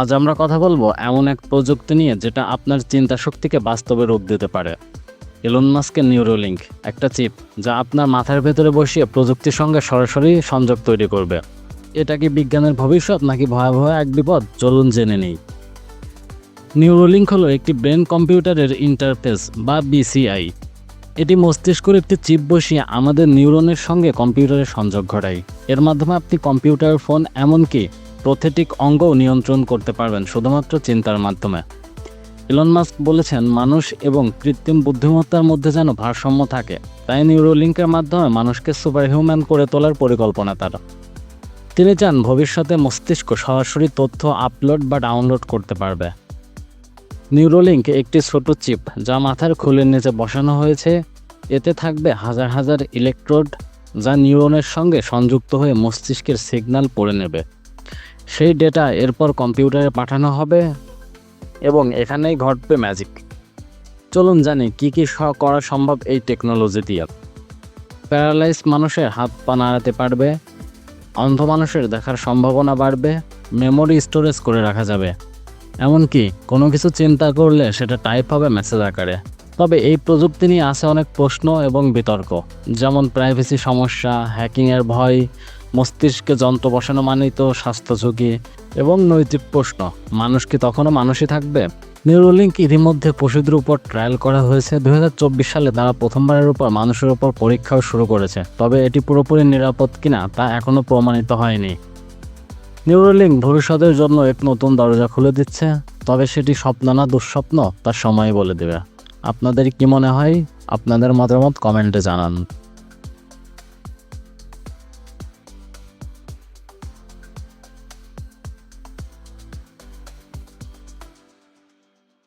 আজ আমরা কথা বলবো এমন এক প্রযুক্তি নিয়ে যেটা আপনার চিন্তা শক্তিকে বাস্তবে রূপ দিতে পারে। এলন মাস্কের নিউরোলিঙ্ক, একটা চিপ যা আপনার মাথার ভেতরে বসিয়ে প্রযুক্তির সঙ্গে সরাসরি সংযোগ তৈরি করবে। এটা কি বিজ্ঞানের ভবিষ্যৎ নাকি ভয়াবহ এক বিপদ? চলুন জেনে নেই। নিউরোলিঙ্ক হলো একটি ব্রেন কম্পিউটারের ইন্টারফেস বা বিসিআই। এটি মস্তিষ্কের একটি চিপ বসিয়ে আমাদের নিউরনের সঙ্গে কম্পিউটারের সংযোগ ঘটায়। এর মাধ্যমে আপনি কম্পিউটার, ফোন, এমনকি প্রত্যেকটি অঙ্গও নিয়ন্ত্রণ করতে পারবেন শুধুমাত্র চিন্তার মাধ্যমে। এলন মাস্ক বলেছেন, মানুষ এবং কৃত্রিম বুদ্ধিমত্তার মধ্যে যেন ভারসাম্য থাকে, তাই নিউরোলিঙ্কের মাধ্যমে মানুষকে সুপারহিউম্যান করে তোলার পরিকল্পনা তার। তিনি চান ভবিষ্যতে মস্তিষ্ক সরাসরি তথ্য আপলোড বা ডাউনলোড করতে পারবে। নিউরোলিঙ্ক একটি ছোট চিপ যা মাথার খুলের নিচে বসানো হয়েছে। এতে থাকবে হাজার হাজার ইলেকট্রোড যা নিউরনের সঙ্গে সংযুক্ত হয়ে মস্তিষ্কের সিগন্যাল পড়ে নেবে। সেই ডেটা এরপর কম্পিউটারে পাঠানো হবে এবং এখানেই ঘটবে ম্যাজিক। চলুন জানি কি কি করা সম্ভব এই টেকনোলজি দিয়ে। প্যারালাইজ মানুষের হাত পা নাড়াতে পারবে, অন্ধ মানুষের দেখার সম্ভাবনা বাড়বে, মেমোরি স্টোরেজ করে রাখা যাবে, এমনকি কোনো কিছু চিন্তা করলে সেটা টাইপ হবে মেসেজ আকারে। তবে এই প্রযুক্তি নিয়ে আছে অনেক প্রশ্ন এবং বিতর্ক, যেমন প্রাইভেসি সমস্যা, হ্যাকিংয়ের ভয়, মস্তিষ্কে যন্ত্র বসানো মানেই তো স্বাস্থ্য ঝুঁকি এবং নৈতিক প্রশ্ন, মানুষ কি তখনও মানুষই থাকবে? নিউরোলিঙ্ক ইতিমধ্যে পশুদের উপর ট্রায়াল করা হয়েছে। 2024 সালে তারা প্রথমবারের উপর মানুষের উপর পরীক্ষাও শুরু করেছে। তবে এটি পুরোপুরি নিরাপদ কিনা তা এখনও প্রমাণিত হয়নি। নিউরোলিঙ্ক ভবিষ্যতের জন্য এক নতুন দরজা খুলে দিচ্ছে, তবে সেটি স্বপ্ন না দুঃস্বপ্ন তার সময় বলে দেবে। আপনাদের কি মনে হয়? আপনাদের মতামত কমেন্টে জানান।